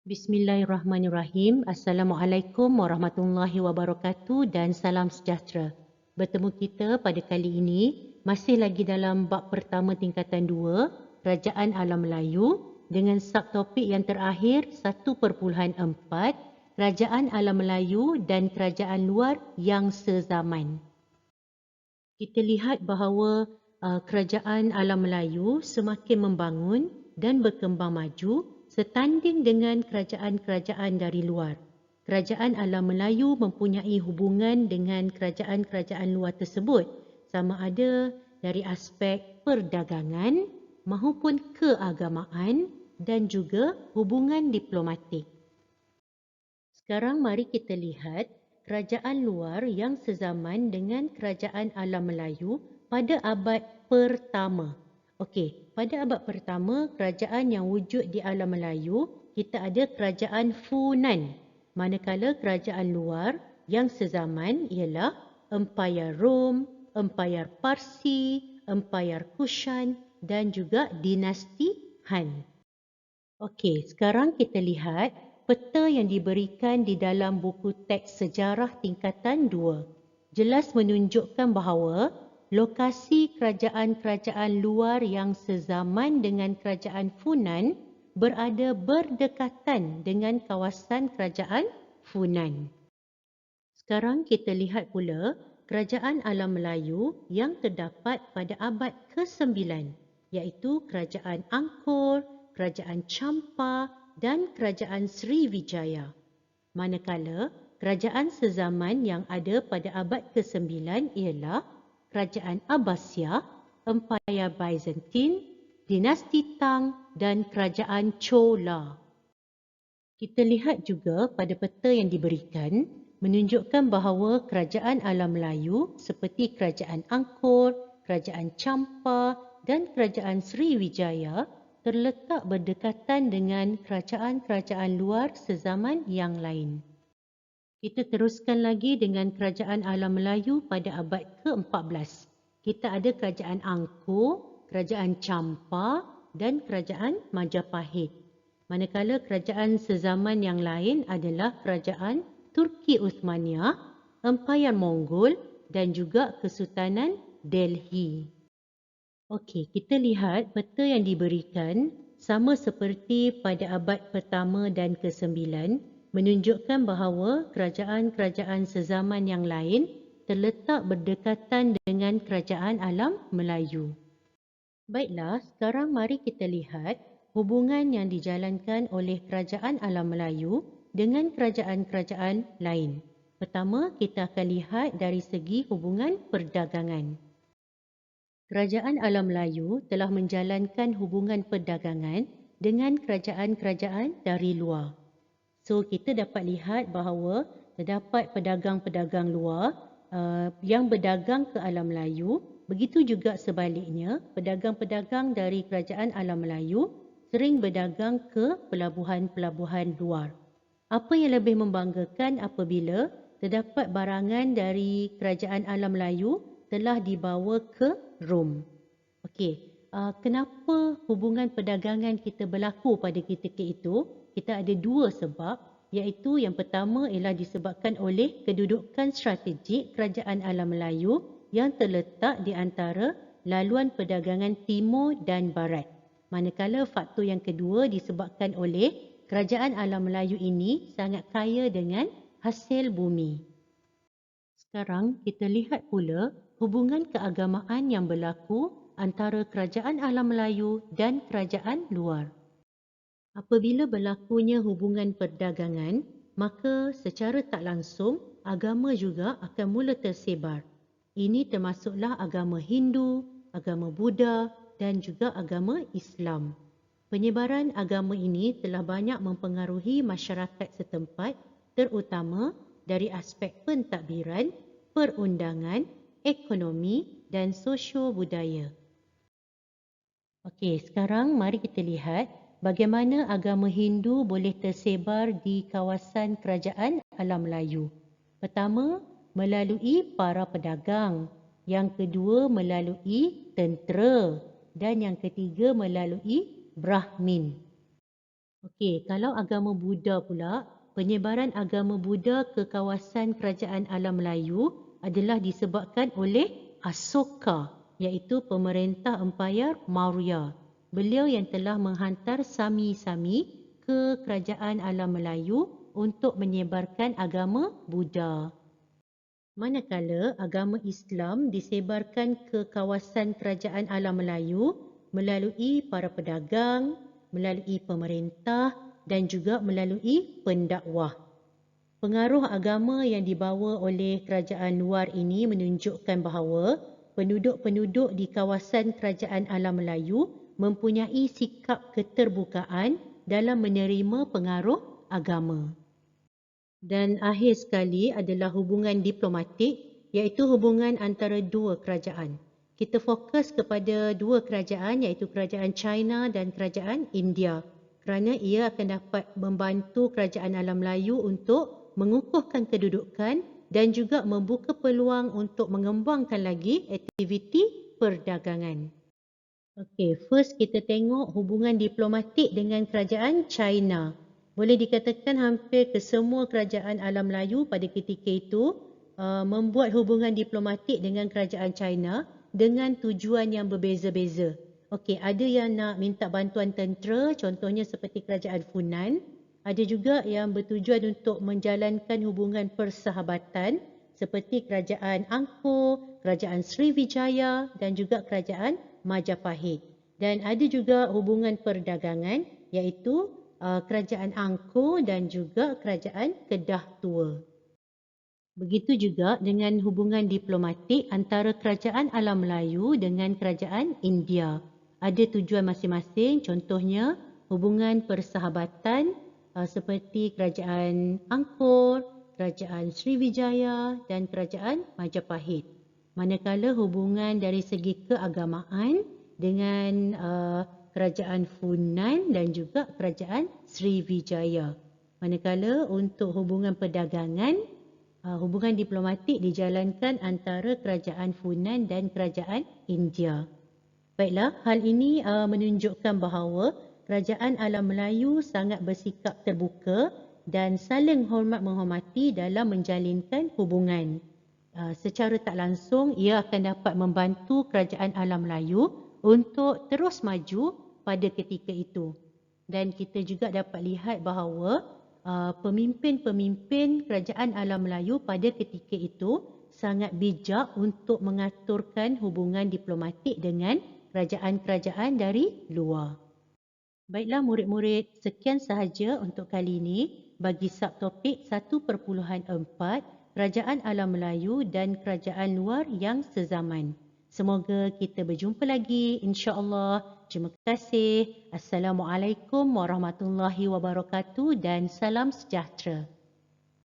Bismillahirrahmanirrahim. Assalamualaikum warahmatullahi wabarakatuh dan salam sejahtera. Bertemu kita pada kali ini masih lagi dalam bab pertama tingkatan 2, Kerajaan Alam Melayu dengan subtopik yang terakhir 1.4, Kerajaan Alam Melayu dan Kerajaan Luar yang sezaman. Kita lihat bahawa Kerajaan Alam Melayu semakin membangun dan berkembang maju setanding dengan kerajaan-kerajaan dari luar. Kerajaan Alam Melayu mempunyai hubungan dengan kerajaan-kerajaan luar tersebut sama ada dari aspek perdagangan maupun keagamaan dan juga hubungan diplomatik. Sekarang mari kita lihat kerajaan luar yang sezaman dengan kerajaan Alam Melayu pada abad pertama. Okey, pada abad pertama, kerajaan yang wujud di Alam Melayu, kita ada kerajaan Funan. Manakala kerajaan luar yang sezaman ialah Empayar Rom, Empayar Parsi, Empayar Kushan dan juga dinasti Han. Okey, sekarang kita lihat peta yang diberikan di dalam buku teks sejarah tingkatan 2. Jelas menunjukkan bahawa lokasi kerajaan-kerajaan luar yang sezaman dengan kerajaan Funan berada berdekatan dengan kawasan kerajaan Funan. Sekarang kita lihat pula kerajaan Alam Melayu yang terdapat pada abad ke-9 iaitu kerajaan Angkor, kerajaan Champa dan kerajaan Sriwijaya. Manakala kerajaan sezaman yang ada pada abad ke-9 ialah kerajaan Abbasiyah, Empayar Byzantine, dinasti Tang dan kerajaan Chola. Kita lihat juga pada peta yang diberikan menunjukkan bahawa kerajaan Alam Melayu seperti kerajaan Angkor, kerajaan Champa dan kerajaan Sriwijaya terletak berdekatan dengan kerajaan-kerajaan luar sezaman yang lain. Kita teruskan lagi dengan kerajaan Alam Melayu pada abad ke-14. Kita ada kerajaan Angkor, kerajaan Champa dan kerajaan Majapahit. Manakala kerajaan sezaman yang lain adalah kerajaan Turki Uthmaniyah, Empayar Mongol dan juga Kesultanan Delhi. Okey, kita lihat peta yang diberikan sama seperti pada abad pertama dan ke-9 menunjukkan bahawa kerajaan-kerajaan sezaman yang lain terletak berdekatan dengan kerajaan Alam Melayu. Baiklah, sekarang mari kita lihat hubungan yang dijalankan oleh kerajaan Alam Melayu dengan kerajaan-kerajaan lain. Pertama, kita akan lihat dari segi hubungan perdagangan. Kerajaan Alam Melayu telah menjalankan hubungan perdagangan dengan kerajaan-kerajaan dari luar. So, kita dapat lihat bahawa terdapat pedagang-pedagang luar yang berdagang ke Alam Melayu. Begitu juga sebaliknya, pedagang-pedagang dari kerajaan Alam Melayu sering berdagang ke pelabuhan-pelabuhan luar. Apa yang lebih membanggakan apabila terdapat barangan dari kerajaan Alam Melayu telah dibawa ke Rom. Okey, kenapa hubungan perdagangan kita berlaku pada ketika itu? Kita ada dua sebab, iaitu yang pertama ialah disebabkan oleh kedudukan strategik kerajaan Alam Melayu yang terletak di antara laluan perdagangan timur dan barat. Manakala faktor yang kedua disebabkan oleh kerajaan Alam Melayu ini sangat kaya dengan hasil bumi. Sekarang kita lihat pula hubungan keagamaan yang berlaku antara kerajaan Alam Melayu dan kerajaan luar. Apabila berlakunya hubungan perdagangan, maka secara tak langsung agama juga akan mula tersebar. Ini termasuklah agama Hindu, agama Buddha dan juga agama Islam. Penyebaran agama ini telah banyak mempengaruhi masyarakat setempat, terutama dari aspek pentadbiran, perundangan, ekonomi dan sosio-budaya. Okey, sekarang mari kita lihat bagaimana agama Hindu boleh tersebar di kawasan kerajaan Alam Melayu. Pertama, melalui para pedagang. Yang kedua, melalui tentera. Dan yang ketiga, melalui Brahmin. Okey, kalau agama Buddha pula, penyebaran agama Buddha ke kawasan kerajaan alam Melayu adalah disebabkan oleh Asoka, iaitu pemerintah Empayar Maurya. Beliau yang telah menghantar sami-sami ke kerajaan alam Melayu untuk menyebarkan agama Buddha. Manakala agama Islam disebarkan ke kawasan kerajaan alam Melayu melalui para pedagang, melalui pemerintah dan juga melalui pendakwah. Pengaruh agama yang dibawa oleh kerajaan luar ini menunjukkan bahawa penduduk-penduduk di kawasan kerajaan alam Melayu mempunyai sikap keterbukaan dalam menerima pengaruh agama. Dan akhir sekali adalah hubungan diplomatik, iaitu hubungan antara dua kerajaan. Kita fokus kepada dua kerajaan, iaitu kerajaan China dan kerajaan India, kerana ia akan dapat membantu kerajaan alam Melayu untuk mengukuhkan kedudukan dan juga membuka peluang untuk mengembangkan lagi aktiviti perdagangan. Okey, first kita tengok hubungan diplomatik dengan kerajaan China. Boleh dikatakan hampir kesemua kerajaan alam Melayu pada ketika itu membuat hubungan diplomatik dengan kerajaan China dengan tujuan yang berbeza-beza. Okey, ada yang nak minta bantuan tentera, contohnya seperti kerajaan Funan. Ada juga yang bertujuan untuk menjalankan hubungan persahabatan seperti kerajaan Angkor, kerajaan Sriwijaya dan juga kerajaan Majapahit. Dan ada juga hubungan perdagangan iaitu kerajaan Angkor dan juga kerajaan Kedah Tua. Begitu juga dengan hubungan diplomatik antara kerajaan alam Melayu dengan kerajaan India. Ada tujuan masing-masing, contohnya hubungan persahabatan seperti kerajaan Angkor, kerajaan Sriwijaya dan kerajaan Majapahit. Manakala hubungan dari segi keagamaan dengan kerajaan Funan dan juga kerajaan Sriwijaya. Manakala untuk hubungan perdagangan, hubungan diplomatik dijalankan antara kerajaan Funan dan kerajaan India. Baiklah, hal ini menunjukkan bahawa kerajaan alam Melayu sangat bersikap terbuka dan saling hormat menghormati dalam menjalinkan hubungan. Secara tak langsung, ia akan dapat membantu kerajaan alam Melayu untuk terus maju pada ketika itu. Dan kita juga dapat lihat bahawa pemimpin-pemimpin kerajaan alam Melayu pada ketika itu sangat bijak untuk mengaturkan hubungan diplomatik dengan kerajaan-kerajaan dari luar. Baiklah murid-murid, sekian sahaja untuk kali ini bagi subtopik 1.4 Kerajaan Alam Melayu dan Kerajaan Luar yang Sezaman. Semoga kita berjumpa lagi insya-Allah. Terima kasih. Assalamualaikum warahmatullahi wabarakatuh dan salam sejahtera.